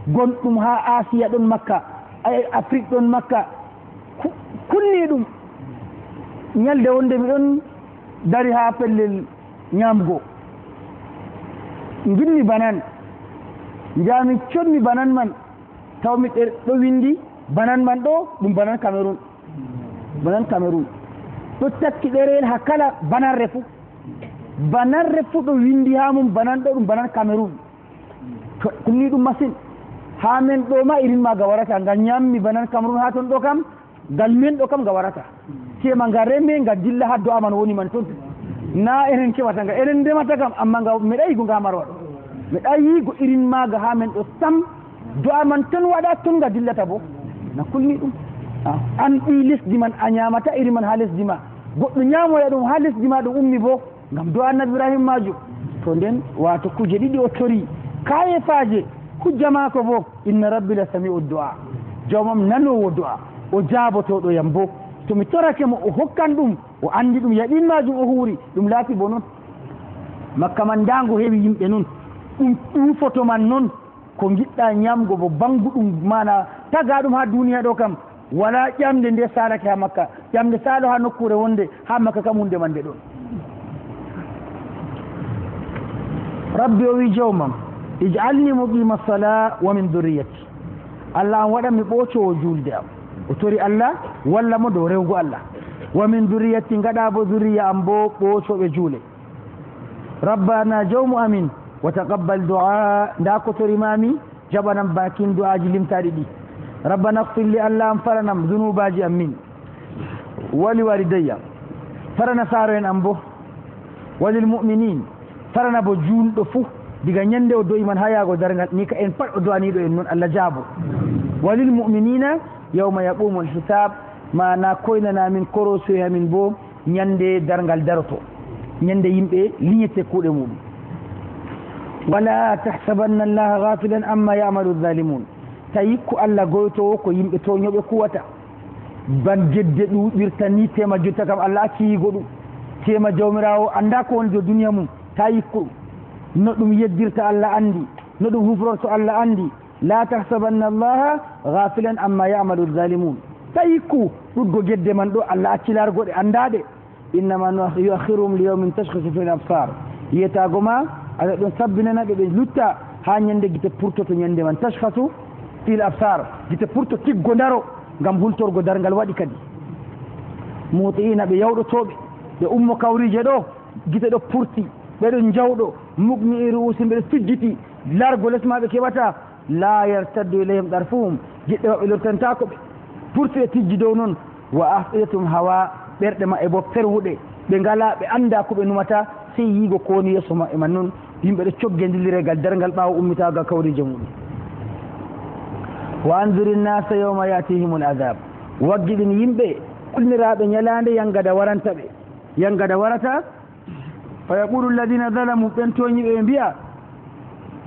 gonɗum ha Asia ɗon makka Afrique ɗon makka kunni ɗum ñalde wonde mi ɗon dari ha pellel ñamgo gilli banan jami conni banan man tawmi ɗo windi banan man ɗo ɗum banan Cameroun ɗo takki ɗereyel ha kala banarre fu ɗo windi ha mum banan ɗo ɗum banan Cameroun to kunni ɗum masine ha men ɗo ma irin ma ga warata ngal ñammi banan Cameroun ha ton ɗo kam ngal men ɗo kam ga warata tema nga reme nga dilla ha do'a man woni man ton na enen kewata nga enen ndemata kam amma nga meɗa yigo nga marwa ɗo meɗa yigo irin maga ha men ɗo sam do'a man ton waɗa ton nga dillata bo na kulni ɗum an ɓi lesdi man a ñamata iri man ha lesdi ma goɗɗo ñamoya ɗum ha lesdi ma ɗum ummi bo ngam do'a annabi Ibrahima majo to nden wato kuje ɗiɗi o tori kayefaje hujja mako bo inna rabbi la sami'u du'a jawmam nanowo du'a o jaabotoɗo yam bo tomi torake mo o hokkan ɗum o andi ɗum yaɗin majum o huuri ɗum laati bo noon makka man ndango heewi yimɓe noon ɗum ɗuufoto man noon ko giɗɗa ñamgo bo bangu ɗum mana taga ɗum ha duniya ɗo kam wala ƴamde nde salake ha makka ƴamde saalo ha nokkure wonde ha makka kam hunde man nde ɗon rabbi o wi jawmam ij'alni muqima as-sala wa min dhurriyyati Allah an waɗanmi ɓoocowo julde am o tori Allah walla mo dow rewgo Allah wa min duriyati gaɗa bo duriya am bo ɓoocoɓe juule rabbana jawmu amin wa taqabbal du'a nda ko torimami jaɓanam bakin du'aji limtaɗi ɗi rabbana ighfir li Allah am faranam dunubaji am min wali walidayya farana saaro en am bo walil mu'minin farana bo julɗo fuu diga ñande o do'iman ha yaago dargal ni ka en pat o do'aniɗo en noon Allah jaabo walil mu'minina yawma yaqumu alhisab mana koynanamin korosoya min bo ñande dargal daroto ñande yimɓe liñete kuuɗe muɗum wala tahsabanna allaha ghafilan amma ya'malu dhalimun tawi ko Allah goytowo ko yimɓe toñoɓe kuwata ban jedde ɗuɗirta ni tema jotta kam Allah acci yigo ɗum tema jawmirawo anda ko woni do duniya mum ta yikko no ɗum yeddirta Allah andi no ɗum hufrorto Allah andi la tahsabanna allaha ghafilan amma ya'malu dhalimun ta yikku ɗuɗgo gedde man ɗo Allah acci largoɗe andaɗe innama yuakhiruhum li yawmin tashkhasu fihi al-absar yiyatago ma aɗa ɗon sabbinanaɓe ɓe lutta ha ñande guite purtoto ñande man tashkhasu fihi al-absar guite purto tiggo daro ngam hultorgo dargal waɗi kadi mutiina ɓe yawɗotoɓe ɓe ummo kawrije ɗo guite ɗo purti ɓeɗon jawɗo mugni ruusi mbeɗo fijjiti largo lesmaɓe keɓata la yartaddu ilayhim ɗarfuhum jiɗɗe maɓɓe lortantako ɓe purti ɓe tijji dow noon wa afidatum hawa ɓerɗe maɓɓe bo ferwuɗe ɓe ngala ɓe anda ko ɓe numata sey yiigo ko woni yesso maɓɓe man noon yimɓe ɗo cogge dilliragal dargal ɓaawo ummitaga kawrije muɗum wa andiri nnasa yawma yatihim l adab waggiɗin yimɓe kulniraɓe ñalande yangada waranta ɓe yangada warata fa yaqulu alladina zalamu ɓen toñiɓe ɓe mbiya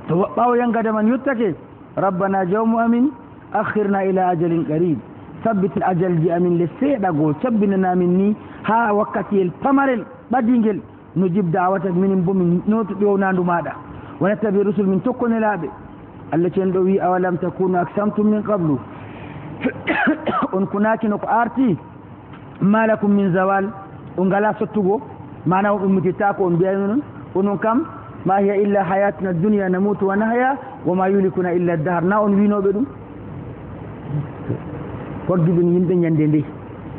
to ɓaawo yangada man yottake rabbana jawmu amin akhirna ila ajalin qarib sabbitin ajalji amin le seeɗa goo cabbinanamin ni ha wakkatiyel pamarel ɓadingel no jib dawata minin bo min noto ƴownandu maɗa wanattabi rusul min tokkonelaɓe Allah cen ɗo wi awalam takunu aksamtum min qablu on kunakino ko arti malakum min zawal o ngala sottugo mana o ummitittako on mbiyami noon onon kam ma hiya illa hayatuna dunia namutu wa nahya wama yulikuna illa dahar na on winoɓe ɗum waggiɗum yimɓe ñande nde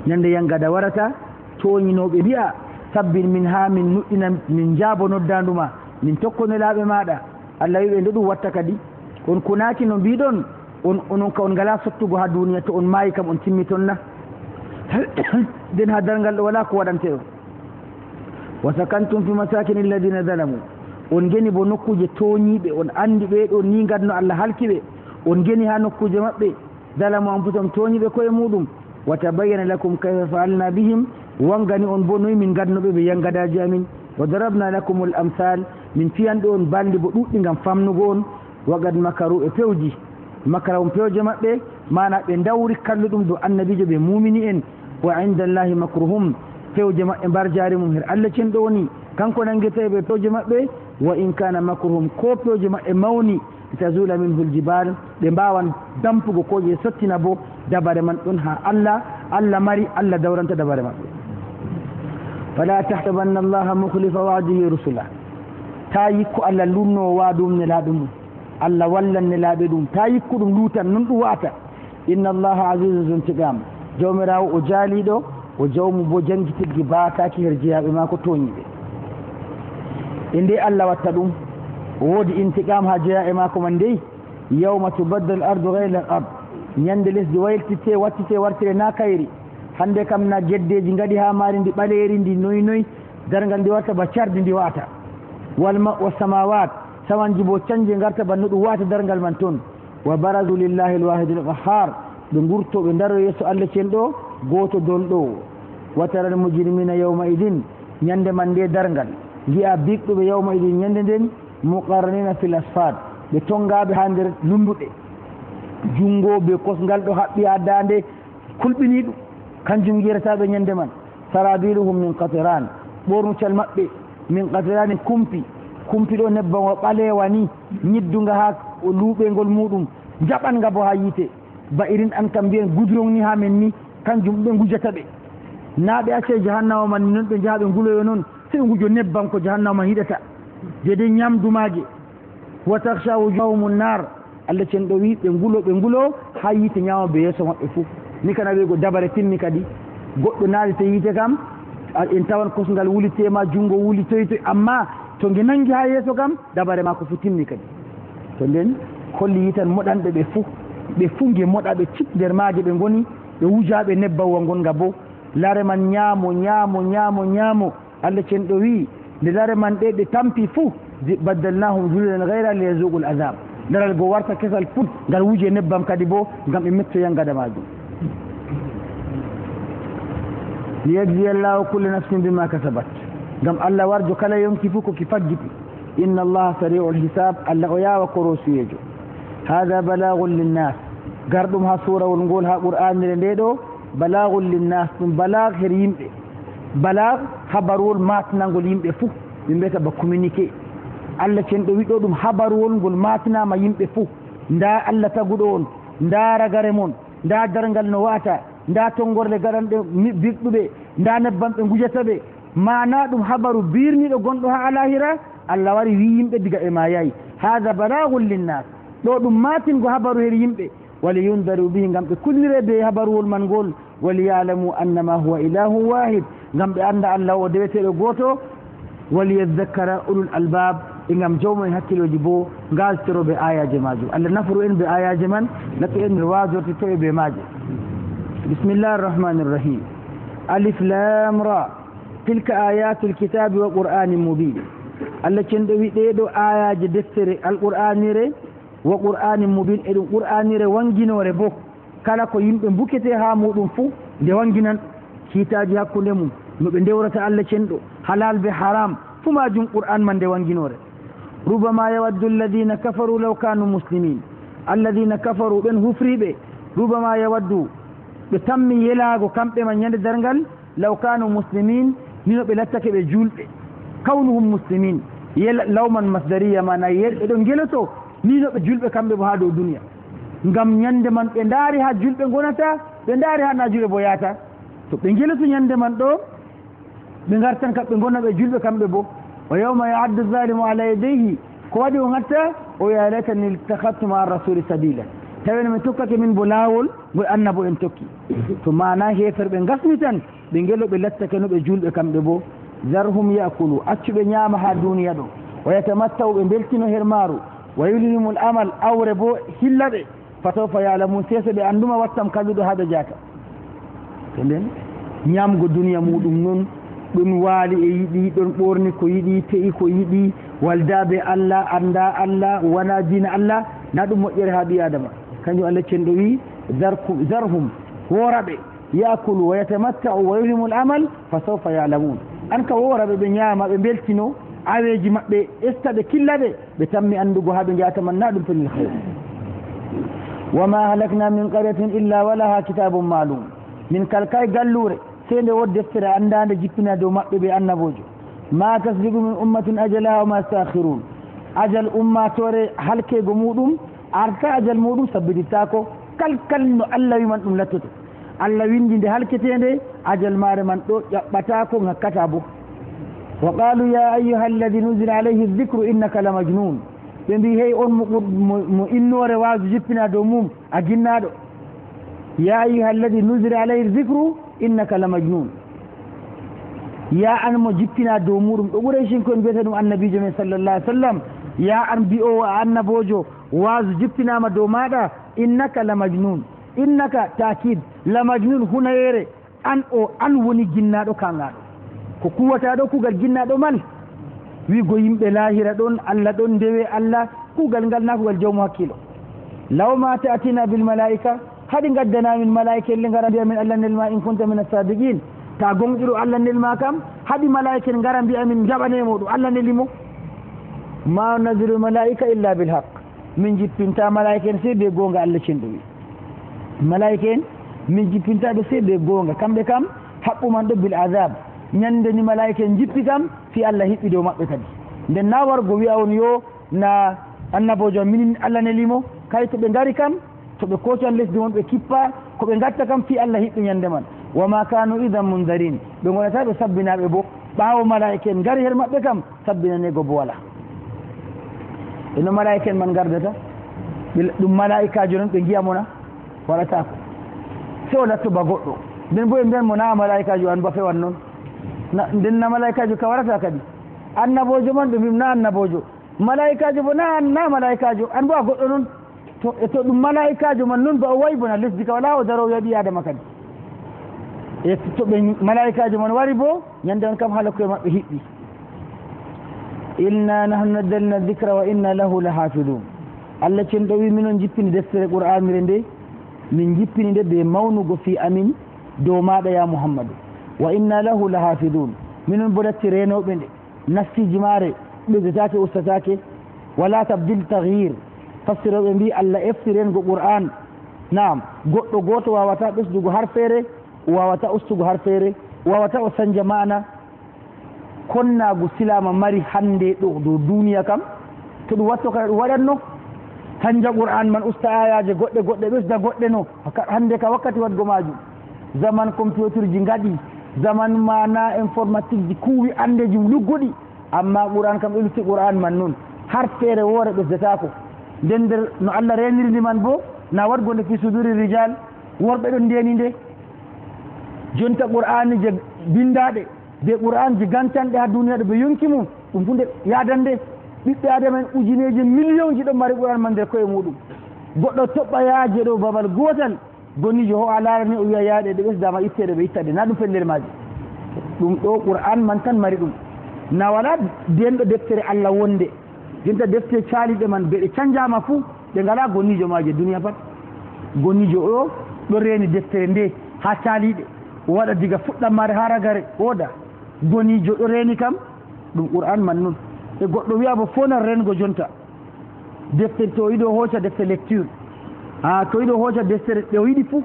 ñande yangada warata toñinoɓe mbiya sabbin min ha min nuɗɗina min jaabo noddanduma min tokkonelaɓe maɗa Allah wiɓe nde ɗum watta kadi on kunaki no mbiɗon onon ka on ngala sottugo ha duniya to on maayi kam on timmitonna nden ha dargal ɗo wala ko waɗante on wa sakantum fi masakini alladina zalamu on geni bo nokkuje toñiɓe on andi ɓeɗo ni gadno Allah halkiɓe on geni ha nokkuje maɓɓe zalamu anfusahum toñiɓe koye muɗum wa tabayyana lakum kayfa fa'alna bihim wangani on bo noyi min gadnoɓe ɓe yangadaji amin wa darabna lakum al amsal min fiyanɗo on balɗe bo ɗuɗɗi gam famnugo on wagad makaru e pewji makarawum pewje maɓɓe mana ɓe dawri kalluɗum do annabijo ɓe mumini en wa inda allahi makruhum pewje maɓɓe mbar jari mum her Allah cenɗo woni kanko nangueteɓe pewje maɓɓe wa in kana makruhum ko pewje maɓɓe mawni tazula minhu ljibal ɓe mbawan dampugo koje sottina bo dabare man ɗon ha Allah mari Allah dawranta dabare maɓɓe fala tahtabanna allaha mukhlifa wa'dihi rusula ta yikko Allah lunno waɗum nelaɓe mum Allah wallan nelaɓe ɗum ta yikku ɗum lutan non ɗum wata inna allaha azizun zuntiqam jawmirawo o jaaliɗo o jawmu bo jangguitirgui bataki her jeeyaɓe ma ko toñiɓe e nde Allah watta ɗum woodi intiqam ha jeeya e mako man dey yawma tubaddal ardu ghayra al ard ñande lesdi wayltite wattite wartire na kayri hande kam na geddeji gaɗi ha maari ndi ɓaleri ndi noyi dargal ndi warta ba cardi ndi wata wa samawat samanji bo canje garta banno ɗum wata dargal man toon wa barazu lillahi alwahid alqahhar ɓe gurto ɓe daro yesso Allah cen ɗo goto don ɗo wa tara almujrimina yawma idin ñande man nde dargal gi'a bigɗuɓe yawma idin ñande nden muqarranina fil asfad ɓe tongaɓe ha nder lumbuɗe jungo be kosgal ɗo haɓɓi ha dande kulɓini ɗum kanjum guirataɓe ñande man sarabiluhum min qatiran ɓornucal maɓɓe min qatirani kumpi ɗo nebban o ɓalewa ni ñiddunga ha luuɓengol muɗum jaɓanga bo ha yiite ba irin an kam mbiyen goudron ni ha men ni kanjum ɓe gujata ɓe na ɓe acce jahannama man ni noon ɓe jaaha ɓe nguloyo noon sey ɓe gujo nebban ko jahannama man hiɗata dede ñamdumaje wa takhsha wujuhum nar Allah cen ɗo wi ɓe ngulo ha yite ñaama be yeeso maɓɓe fuu ni kana ɓe go dabare timmi kadi goɗɗo naadete yite kam en tawan kosngal wulitema junngo wuli toyi amma to nge nangi ha yeeso kam dabare ma ko fu timmi kadi to nden holli yitan moɗanɓe ɓe fu nge moɗa ɓe cip nder maaje ɓe ngoni ɓe wujaɓe nebbawa gonga bo lare man ñaamo Allah cenɗo wi nde lare man ɗe tampi fuu baddalnahum zululan gayra li yazuqul azab daral go warta kesal fut ngal wuje nebbam kadi bo ngam ɓe mettoya ngada majum liyajziya llahu kulle nafsin bima kasabat ngam Allah warjo kala yonki fuu koki faggiti inna allaha sari'ul hisab Allah o yawa korosiyejo hada balagun linnas garɗum ha surawol ngol ha qur'anire nde ɗo balagun linnas ɗum balag her yimɓe balag habarwol matnagol yimɓe fuu ɓe mbiyata ba communiqué Allah cenɗo wiɗo ɗum habarwol ngol matnama yimɓe fuu nda Allah taguɗo on nda ragare mon nda dargal no wata nda tongorle gaɗanɗe birɗuɓe nda nebbam ɓe gujata ɓe mana ɗum habaru birniɗo gonɗo ha alahira Allah wari wi yimɓe diga e ma yayi hada balagul linnas ɗo ɗum matingo habaru her yimɓe wali yundaru bihi ngam ɓe kullire be habaruwol man ngol wali yalamu annama huwa ilahu wahid ngam ɓe anda Allah o deweteɗo goto wali yadhakkara ulul albab e ngam jawmumen hakkiloji bo ngaltoroɓe ayaji majum Allah nafru en ɓe ayaji man natto en wasorde to e ɓe maje bismillahi arrahmani irrahim alif lam ra tilka ayatul kitabi wa qur'anin mubin Allah cenɗo wi ɗeɗo ayaji deftere alqur'anire wa qur'anin mubin e ɗum qur'anire wanginore bo kala ko yimɓe bukete ha muɗum fuu nde wanginan kiitaji hakkunde mum no ɓe ndewrata Allah cenɗo halal be haram fu majum qur'an man nde wanginore rubama yawaddu alladina kafaru law kanu muslimin alladina kafaru ɓen hufriɓe rubama yawaddu ɓe tammi yelago kamɓe man ñande dargal law kanu muslimin nino ɓe lattake ɓe julɓe kawnuhum muslimin lawman masdariya mana ɓe ɗo geloto nino ɓe julɓe kamɓe bo ha dow duniya ngam ñande man ɓe ndaari ha julɓe gonata ɓe ndaari ha najure bo yaata to ɓe geloto ñande man ɗo ɓe gartan kamɓe gonna ɓe julɓe kamɓe bo wa yawma ya'addu zalimu ala yadayhi ko waɗi o gatta o ya laytani ittakhadtu ma'a rasuli sabila tawene min tokkake min bo laawol ngol annabo en tokki to mana heferɓe gasmi tan ɓe ngelo ɓe lattake no ɓe julɓe kamɓe bo zarhum yakulu accuɓe ñaama ha duniya ɗo wa yatamattaw ɓe beltino her maaru wa yulhimul amal awre bo hillaɓe fa sawfa ya'lamun seeso ɓe anduma wattam kalluɗo ha ɓe jaata to nden ñamgo duniya muɗum noon ɗum waali e yiɗi ɗon ɓorni ko yiɗi te'i ko yiɗi waldaɓe Allah anda Allah wona dina Allah na ɗum moƴƴere ha ɓi adama kanjum Allah cenɗo wi zarhum woraɓe yakulu wa yatamatta'u wa yulhimul amal fa sawfa ya'lamun an ka woraɓe ɓe ñaama ɓe beltino aweji maɓɓe estaɓe killaɓe ɓe tammi andugo ha ɓe jataman na ɗum pelil hayr wama halakna min qaryatin illa walaha kitabun malum min kalkay gallure sey nde wod deftere andande jippina dow maɓɓe ɓe annabojo ma tasbiqu min ummatin ajalaha wa ma yastakhirun ajal ummatore halkego muɗum arta ajal muɗum sabbitittako kalkal no Allah wiman ɗum lattoto Allah windi nde halketende ajal mare man ɗo ƴaɓɓata ko ngakkata bo wa qalu ya ayyuha alladi nuzila alayhi dhicru innaka la majnun ɓe mbi hey on mo innore wasu jippina dow mum a ginnaɗo ya ayyuha alladi nuzila alayhi dhicru innaka la majnun ya an mo jippina dow muɗum ɗo ɓuuray shinko en mbiyata ɗum annabijo men sallallah alih w sallam ya an mbi'owo a annabojo wasu jippinama dow maɗa innaka la majnun innaka takid la majnun hunayere an o an woni ginnaɗo kangaɗo ko kuwata ɗo kugal ginnaɗo mal wigo yimɓe lahira ɗon Allah ɗon ndewe Allah kugal ngal na kugal jawmu hakkilo law ma ta'tina bil malaika haɗi gaddana min malaika elle ngara mbiya min Allah nelma in kunta min as-sadiqin ta gonɗiro Allah nelma kam haɗi malaika en ngara mbiya min jaɓanemo ɗum Allah nelimo ma naziru malaika illa bil haqq min jippinta malaika en sey be gonga Allah cenɗo wi malaika en min jippintaɓe sey be gonga kamɓe kam haɓɓuman ɗo bil azab ñande ni malaika en jippi kam fi Allah hiɓɓi dow maɓɓe kadi nden na wargo wi'a on yo na annabojo minin Allah nelimo kay to ɓe ngari kam to ɓe kocan lesdi won ɓe kippa ko ɓe gatta kam fi Allah hiɓɓi ñande man wa ma kanu idan mundarin ɓe gonata ɓe sabbinaɓe bo ɓaawo malaika en ngari her maɓɓe kam sabbinanego bo wala eno malaika en man gardata ɗum malaikajo noon ɓe giyamona waɗata ko sey o lattuba goɗɗo nden bo e mbiyan mo na malaikajo an ba fewan noon nden na malaikajo ka warata kadi annabojo man ɗum na annabojo malaikajo bo na malaikajo an bo a goɗɗo noon to ɗum malaikajo man noon ba o wayi bona lesdi ka wala o daro yaɓi adama kadi e to ɓe malaikajo man wari bo ñande on kam haala koye maɓɓe hiɓɓi inna nahnu nazzalna dhicra wa inna lahu la hafidun allah cenɗo wi minon jippini deftere qur'anire nde min jippini nde ɓe mawnugo fi amin dow maɗa ya mouhammadou wa inna lahu la hafidun minon bo datti renoɓe nde nassiji maare ɓesdatake ustatake wala tabdil tahyir fassiroɓe mbi allah eftirengo qur'an naam goɗɗo goto wawata ɓesdugo har feere wawata ustugo har feere wawata o sañdia mana konnagu silama mari hande ɗo dow duniya kam to ɗum watto kada ɗum waɗatno sañdia qur'an man usta ayaje goɗɗe ɓesda goɗɗe no hande ka wakkati wadgo majum zaman computer ji gaɗi zaman mana informatique ji kuwi andeji luggoɗi amma qur'an kam ɗo lutti qur'an man noon har feere woore ɓesdatako nden nder no allah renirndi man bo na wadgo nde fi suduri rijal worɓe ɗon ndeni nde jonta qur'ani je bindaɗe be qur'an ji gantanɗe ha duniya ɗo ɓe yonki mum ɗum fu nde yadande ɓiɓɓe adama en ujuneji million ji ɗon mari qur'an man nder koye muɗum goɗɗo toɓɓa yaaje ɗo babal gotal gonijo ho a larani o wiya yaaɗe ɗe ɓesdama itteɗe ɓe ittaɗe na ɗum pellel maji ɗum ɗo qur'an man tan mari ɗum na wala denɗo deftere allah wonde jonta deftere caaliɗe man ɓe ɗe canjama fuu ɓe ngala gonijo maje duniya pat gonijo o ɗo reeni deftere nde ha caaliɗe o waɗa diga fuɗɗammare ha ragare oda gonijo ɗo reeni kam ɗum qur'an man noon e goɗɗo wiya bo fonan rengo jonta deftere to yiɗo hooca deftere lecture to yiɗo hooca deftere ɗe o yiɗi fuu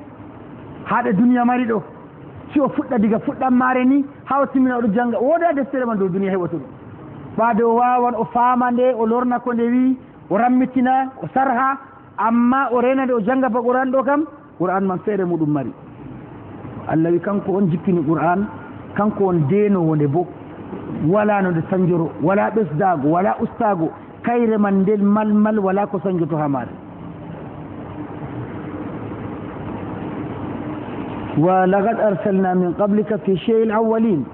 haɗe duniya mari ɗo si o fuɗɗa diga fuɗɗammare ni ha o timmina oɗo janga woda deftere man dow duniya heɓata ɗum ɓaade o wawan o faama nde o lorna ko nde wi o rammitina o sarha amma o rena nde o janga ba qur'an ɗo kam qur'an man feere muɗum mari allah wi kanko on jippini qur'an kanko on denowo nde bo wala no nde sanjoro wala ɓesdago wala ustago kayre man ndel malmal wala ko sanjoto ha maare wa lagad arsalna min qablika fi shei l awalin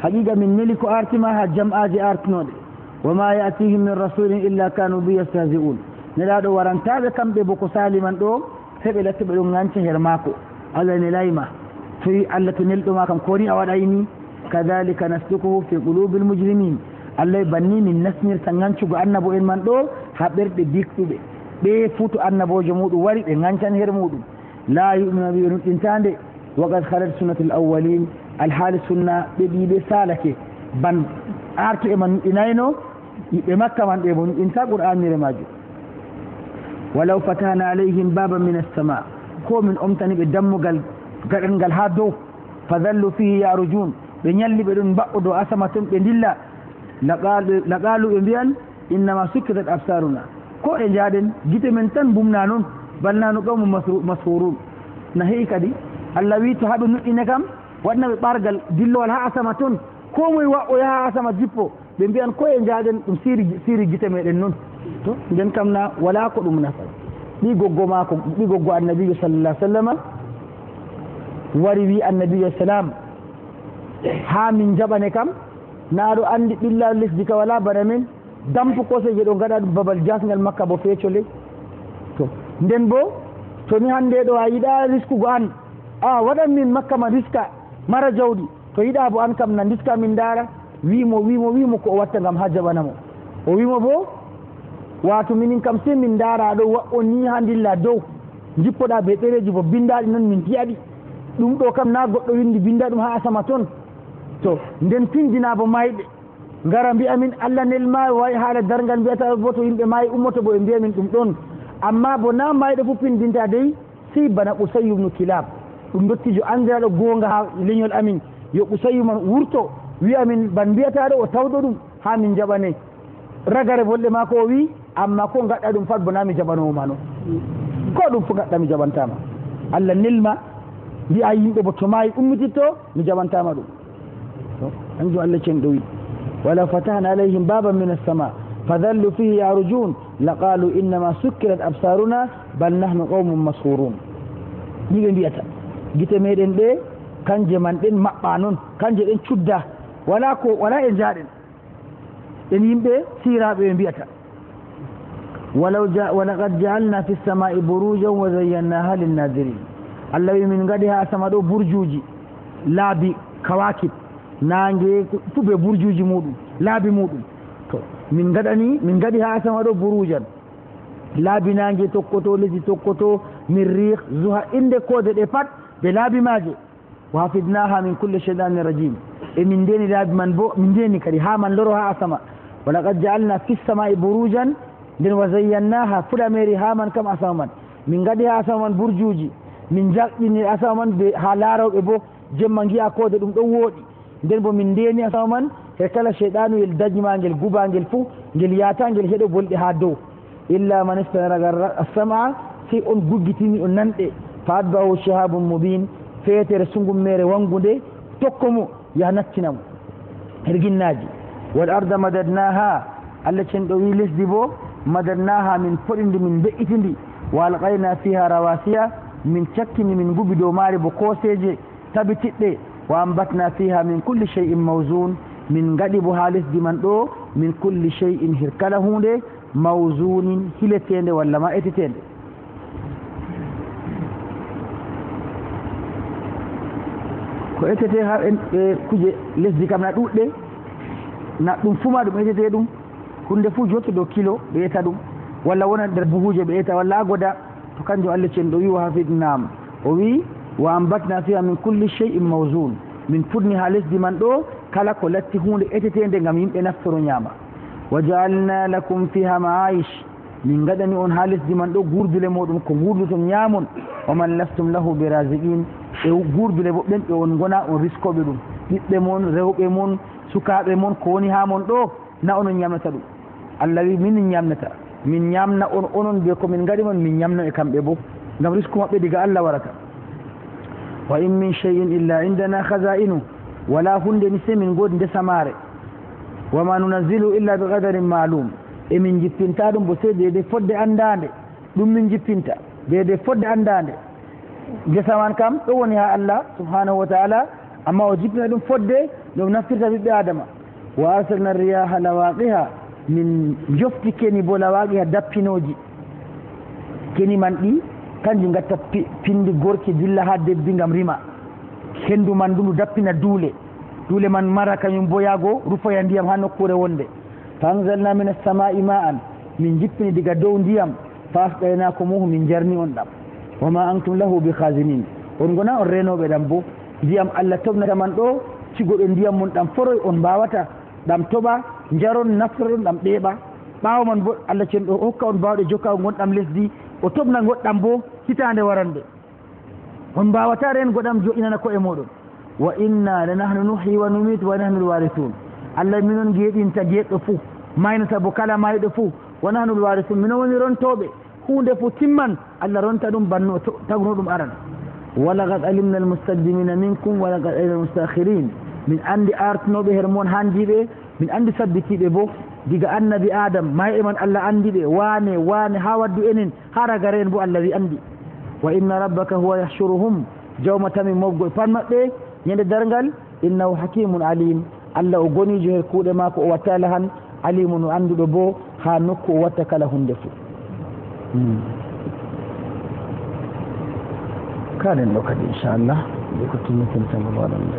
haqiqa min neli ko artima ha jam'aji artinoɗe wama yatihim min rasulin illa kanu bi yastahzi'un nelaɗo warantaɓe kamɓe boko saliman ɗo heɓe latta ɓe ɗon ganca her maako allah nelayma toyi allah to nelɗoma kam koni a waɗayni kadhalika naslukuhu fi qulubil mujrimin allah banni min nasnirta gancugo annabo en man ɗo ha ɓerɗe dikɗuɓe ɓe fuu to annabojo muɗum wari ɓe gancan her muɗum la yumina ɓe nuɗɗintande waqad halat sunnatul awwalin alhaali sunna ɓe ɗiɓe salake ban artu e man nuɗɗinayno yiɓɓe makka man ɓe mo nuɗɗinta qur'anire majum walaw fatahna alayhim baban min as-sama ko min omtani ɓe dammugal gaɗan ngal ha dow fadallu fihi yarujun ɓe ñalli ɓe ɗon mbaɓɓo dow asama ton ɓe dilla laqalu ɓe mbiyan innama sukkirat absaruna ko e jaaɗen gite men tan bumna noon balnano qawmu mashurun na heeyi kadi allah wi to haɓe nuɗɗine kam waɗnaɓe ɓargal dillowal ha asama toon ko moye waɓɓo yaha asama jippo ɓe mbiyan ko e jaaɗen ɗum siri gite meɗen noon to nden kam na wala ko ɗum nafa ɗi goggo maako ɗi goggo annabijo sallallah sallama wari wi annabijo salam ha min jaɓane kam na ɗo andi ɓilla lesdi ka wala bana men dampu koseje ɗo gaɗa ɗum babal jasgal makka bo feccole to nden bo to ni hande ɗo a yiɗa riskugo an waɗan min makka ma riska mara jawɗi to yiɗa bo an kam na riska min dara wimo ko o watta gam ha jaɓanamo o wimo bo wato minin kam sei min dara ɗo waɓɓo ni ha dilla dow jippoɗa be ɗereji bo bindaɗi noon min tiyaɗi ɗum ɗo kam na goɗɗo windi binda ɗum ha asama toon to nden pindina bo mayɓe gara mbiya min allah nelma wayi haala dargal mbiyata bo to yimɓe maayi ummoto bo e mbiya min ɗum ɗon amma bo na mayɗo fof pindinta dey si bana Qusayyu ibn Kilab ɗum dottijo andiraɗo gonga ha leñol amin yo Qusayyu man wurto wiya min ban mbiyataɗo o tawdo ɗum ha min jaɓane ragare bolɗe ma ko o wi amma ko gaɗɗa ɗum fat bo na mi jaɓanowo ma noon ko ɗum fo gaɗɗa mi jaɓantama allah nelma mbiya yimɓe bo to maayi ummititto mi jaɓantama ɗum anjo allah cenɗo wi wala fatahna alayhim baban min as-sama fadhallu fihi yarujun laqalu innama sukkirat absaruna bal nahnu qawmun mashurun ni ɓe mbiyata gite meɗen ɗe kanje man ɗen maɓɓa noon kanje ɗen cudda wala e jaaɗen ɗen yimɓe siraɓe ɓe mbiyata walaqad jaalna fi samai burujan wa zayyannaha linnadirin allah wi min gaɗi ha sama ɗo burjuji laabi kawakib nangue fu ɓe burjuji muɗum laabi muɗum to min gaɗi ha sama ɗo burujan laabi nangue tokkoto leydi tokkoto min rih zuha inde kode ɗe pat ɓe laabi maje wa hafidnaha min kulle cheytanin rajim e min ndeni laabi man bo min ndeni kadi ha man loro ha asama walaqad jaalna fi samai burujan nden wa zayyannaha fuɗameri ha man kam asama man min gaɗi ha asama man burjuji min jaɓɓini asama man ɓe ha larawɓe bo jemma giya kode ɗum ɗon wooɗi nden bo min ndeni asama man e kala cheyɗanu yel dañima ngel gubangel fou ngel yata ngel heeɗo bolɗe ha dow illa man istanaraga as-sam'a si on guggitini o nanɗe fa adbahu shihabun mubin feetere sungummere wangude tokkomo yaha nattinamo herginnaji wal arda madadnaha allah cenɗo wi lesdi bo madadnaha min poɗindi min be'itindi wa alqayna fiha rawasiya min cakkini min gubi dow maari bo kooseje tabitiɗɗe wa ambatna fiha min kulli shay'in mawzun min gaɗi bo ha lesdi man ɗo min kulli shay'in hirkala hunde mawzunin hiletende walla ma etetende ko etete ha kuje lesdi kam na ɗuɗɗe na ɗum fuma ɗum etete ɗum hunde fuu jotto dow kilo ɓe eta ɗum walla wona nder buhuje ɓe eta walla agoda to kanjum allah cen ɗo wi wa hafidnam o wi wa ambatna fiha min kulli shay'in mawzun min fuɗni ha lesdi man ɗo kala ko latti hunde etetende gam yimɓe naftoro ñaama wa jaalna lakum fiha ma'aish min gaɗani on ha lesdi man ɗo gurdule moɗum ko gurduton ñaamon wa man lastum lahu biraziqin e gurdule bo ɓen ɓe on gona on riskoɓe ɗum ɓiɓɓe mon rewɓe mon sukaɓe mon ko woni ha mon ɗo na onon ñamnata ɗum allah wi min ñamnata min ñamna on onon be komin gaɗi mon min ñamna e kamɓe bo gam risku maɓɓe diga allah warata wa in min shay'in illa indana khaza'inu wala hunde ni se min godi ndesamare wa ma nunazzilu illa bi qadarin ma'lum e min jippinta ɗum bo sey deede fodde andande ɗum min jippinta deede fodde andande gesaman kam ɗo woni ha allah subhanahu wa ta'ala amma o jippina ɗum fodde ɗum naftirta ɓiɓɓe adama wa arsalna riyaha lawaqiha min jofti keni bo lawaqiha dappinoji keni man ɗi kanji gatta pindi gorki dilla ha debbi gam rima hendu man ɗum dappina duule man mara kañum boyago rufoya ndiyam ha nokkure wonde fa anzalna min as-sama'i ma'an min jippini diga dow ndiyam fa asqaynakumuhu min jarni on ɗam wa ma antum lahu bi khazinin on gona on renoɓe ɗam bo ndiyam allah tobnata man ɗo cigoɗo ndiyam mon ɗam foroy on mbawata ɗam toɓa jaron naftoron ɗam ɗeeɓa ɓawo man bo allah cen ɗo hokka on mbawɗe jokka gonɗam lesdi o tobna goɗɗam bo hitande warande on mbawata ren goɗam joƴinana koye moɗon wa inna lanahnu nuhyi wa numit wa nahnu alwarithun allah minon geɗinta geɗɗo fuu maynata bo kala mayɗo fuu wa nahnu alwarithun minon woni rontoɓe hunde fuu timman allah ronta ɗum banno tagno ɗum aran walaqad alimna almustaqdimina minkum walaqad alimna almustakhirin min andi artinoɓe her moon handiɓe min andi sabbitiɓe bo diga annabi adam mayɓe man allah andiɓe wane ha waddu enen ha ragare en bo allah wi andi wa inna rabbaka huwa yahshuruhum jawma tami mofgol pat maɓɓe ñande dargal innahu hakimun alim allah o gonijo her kuuɗe mako o watta lahan alimun o anduɗo bo ha nokku o watta kala hunde fo kanen ɗo kadi inchallah ɓe ko timmitintamo waɗande